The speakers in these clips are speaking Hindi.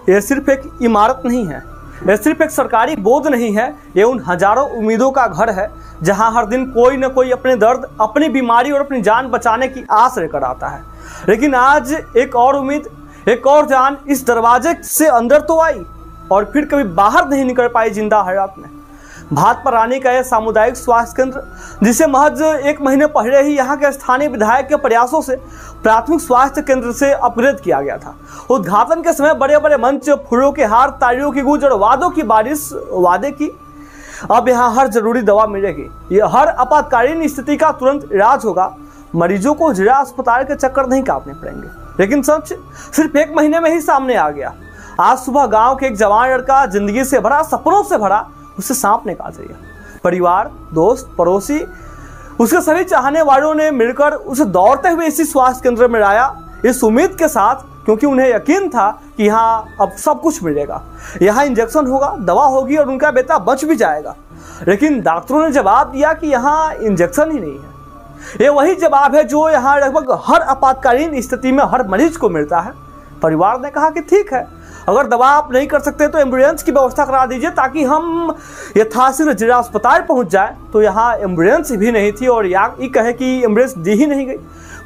ये सिर्फ एक इमारत नहीं है, ये सिर्फ एक सरकारी बोझ नहीं है, ये उन हजारों उम्मीदों का घर है जहां हर दिन कोई न कोई अपने दर्द, अपनी बीमारी और अपनी जान बचाने की आस लेकर आता है। लेकिन आज एक और उम्मीद, एक और जान इस दरवाजे से अंदर तो आई और फिर कभी बाहर नहीं निकल पाई जिंदा हयात में। भातपरानी का यह सामुदायिक स्वास्थ्य केंद्र, जिसे महज 1 महीने पहले ही यहाँ के स्थानीय विधायक के प्रयासों से प्राथमिक स्वास्थ्य केंद्र से अपग्रेड किया गया था। उद्घाटन के समय बड़े बड़े मंच, फूलों के हार, तालियों की गूंज और वादों की बारिश, वादे की अब यहाँ हर जरूरी दवा मिलेगी, ये हर आपातकालीन स्थिति का तुरंत इलाज होगा, मरीजों को जिला अस्पताल के चक्कर नहीं काटने पड़ेंगे। लेकिन सच सिर्फ 1 महीने में ही सामने आ गया। आज सुबह गांव के एक जवान लड़का, जिंदगी से भरा, सपनों से भरा, उसे सांप ने काट लिया। परिवार, दोस्त, पड़ोसी, उसके सभी चाहने वालों ने मिलकर उसे दौड़ते हुए इसी स्वास्थ्य केंद्र में लाया, इस उम्मीद के साथ, क्योंकि उन्हें यकीन था कि यहाँ अब सब कुछ मिलेगा, यहाँ इंजेक्शन होगा, दवा होगी और उनका बेटा बच भी जाएगा। लेकिन डॉक्टरों ने जवाब दिया कि यहाँ इंजेक्शन ही नहीं है। ये वही जवाब है जो यहाँ लगभग हर आपातकालीन स्थिति में हर मरीज को मिलता है। परिवार ने कहा कि ठीक है, अगर दवा आप नहीं कर सकते तो एम्बुलेंस की व्यवस्था करा दीजिए ताकि हम यथाशीघ्र जिला अस्पताल पहुंच जाए। तो यहाँ एम्बुलेंस भी नहीं थी और ये कहे कि एम्बुलेंस दी ही नहीं गई।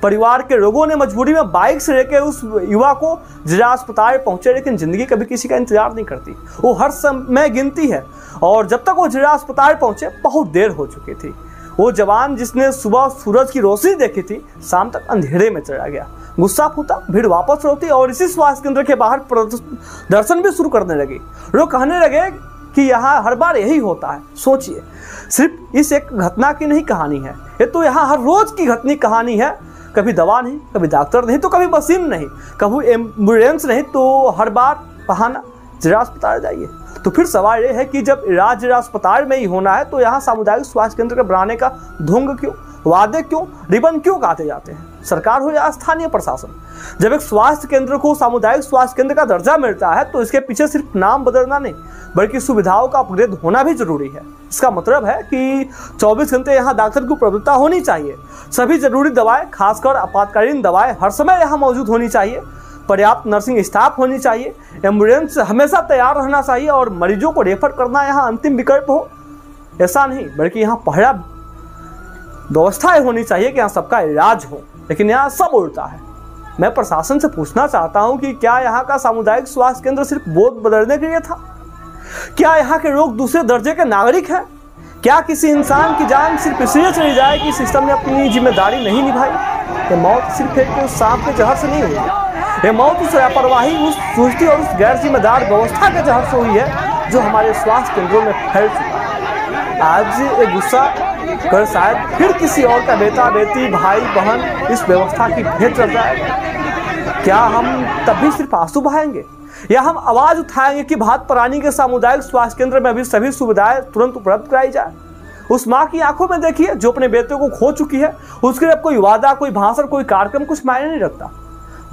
परिवार के लोगों ने मजबूरी में बाइक से लेकर उस युवा को जिला अस्पताल पहुंचे, लेकिन जिंदगी कभी किसी का इंतजार नहीं करती, वो हर समय गिनती है। और जब तक वो जिला अस्पताल पहुंचे बहुत देर हो चुकी थी। वो जवान जिसने सुबह सूरज की रोशनी देखी थी, शाम तक अंधेरे में चला गया। गुस्सा फूटा, भीड़ वापस लौटी और इसी स्वास्थ्य केंद्र के बाहर दर्शन भी शुरू करने लगे। लोग कहने लगे कि यहाँ हर बार यही होता है। सोचिए, सिर्फ इस एक घटना की नहीं कहानी है, ये तो यहाँ हर रोज की घटनी कहानी है। कभी दवा नहीं, कभी डॉक्टर नहीं, तो कभी मशीन नहीं, कभी एम्बुलेंस नहीं, तो हर बार बहाना जिला अस्पताल जाइए। तो फिर सवाल ये है कि जब इलाज जिला अस्पताल में ही होना है तो यहाँ सामुदायिक स्वास्थ्य केंद्र के बनाने का ढोंग क्यों, वादे क्यों, रिबन क्यों काटे जाते हैं? सरकार हो या स्थानीय प्रशासन, जब एक स्वास्थ्य केंद्र को सामुदायिक स्वास्थ्य केंद्र का दर्जा मिलता है तो इसके पीछे सिर्फ नाम बदलना नहीं बल्कि सुविधाओं का अपग्रेड होना भी जरूरी है। इसका मतलब है कि 24 घंटे यहाँ डॉक्टर की उपलब्धता होनी चाहिए, सभी जरूरी दवाएं, खासकर आपातकालीन दवाएं हर समय यहाँ मौजूद होनी चाहिए, पर्याप्त नर्सिंग स्टाफ होनी चाहिए, एम्बुलेंस हमेशा तैयार रहना चाहिए और मरीजों को रेफर करना यहाँ अंतिम विकल्प हो ऐसा नहीं, बल्कि यहाँ पहला व्यवस्थाएं होनी चाहिए कि यहाँ सबका इलाज हो। लेकिन यहाँ सब उल्टा है। मैं प्रशासन से पूछना चाहता हूँ कि क्या यहाँ का सामुदायिक स्वास्थ्य केंद्र सिर्फ बोझ बदलने के लिए था? क्या यहाँ के लोग दूसरे दर्जे के नागरिक हैं? क्या किसी इंसान की जान सिर्फ इसलिए चली जाए कि सिस्टम ने अपनी जिम्मेदारी नहीं निभाई? ये मौत सिर्फ एक सांप के जहर से नहीं हुई, ये मौत उस लापरवाही, उस सुस्ती और उस गैर जिम्मेदार व्यवस्था के जहर से हुई है जो हमारे स्वास्थ्य केंद्रों में फैल चुका है। आज ये गुस्सा कर शायद फिर किसी और का बेटा, बेटी, भाई, बहन इस व्यवस्था की भेंट चढ़ जाएगा। क्या हम तभी सिर्फ आंसू बहाएंगे या हम आवाज उठाएंगे कि भातपरानी के सामुदायिक स्वास्थ्य केंद्र में भी सभी सुविधाएं तुरंत उपलब्ध कराई जाए? उस माँ की आंखों में देखिए जो अपने बेटे को खो चुकी है, उसके लिए अब कोई वादा, कोई भाषण, कोई कार्यक्रम कुछ मायने नहीं रखता।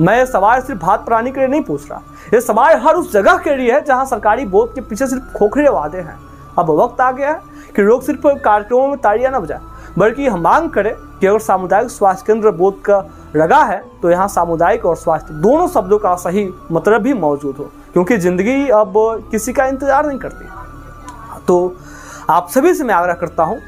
मैं ये सवाल सिर्फ भातपरानी के लिए नहीं पूछ रहा, ये सवाल हर उस जगह के लिए है जहाँ सरकारी बोझ के पीछे सिर्फ खोखले वादे हैं। अब वक्त आ गया है कि लोग सिर्फ कार्यक्रमों में तालियां न बजाएं, बल्कि हम मांग करें कि अगर सामुदायिक स्वास्थ्य केंद्र बोध का लगा है तो यहाँ सामुदायिक और स्वास्थ्य दोनों शब्दों का सही मतलब भी मौजूद हो, क्योंकि जिंदगी अब किसी का इंतजार नहीं करती। तो आप सभी से मैं आग्रह करता हूँ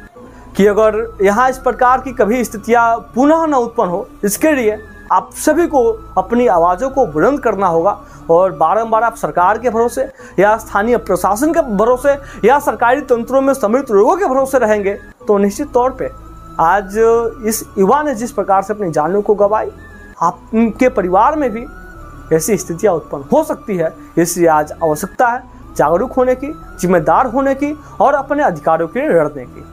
कि अगर यहाँ इस प्रकार की कभी स्थितियाँ पुनः न उत्पन्न हो, इसके लिए आप सभी को अपनी आवाज़ों को बुलंद करना होगा और बारंबार आप सरकार के भरोसे या स्थानीय प्रशासन के भरोसे या सरकारी तंत्रों में सम्मिलित लोगों के भरोसे रहेंगे तो निश्चित तौर पे आज इस युवा ने जिस प्रकार से अपनी जानों को गंवाई, आपके परिवार में भी ऐसी स्थितियां उत्पन्न हो सकती है। इसलिए आज आवश्यकता है जागरूक होने की, जिम्मेदार होने की और अपने अधिकारों के लिए लड़ने की।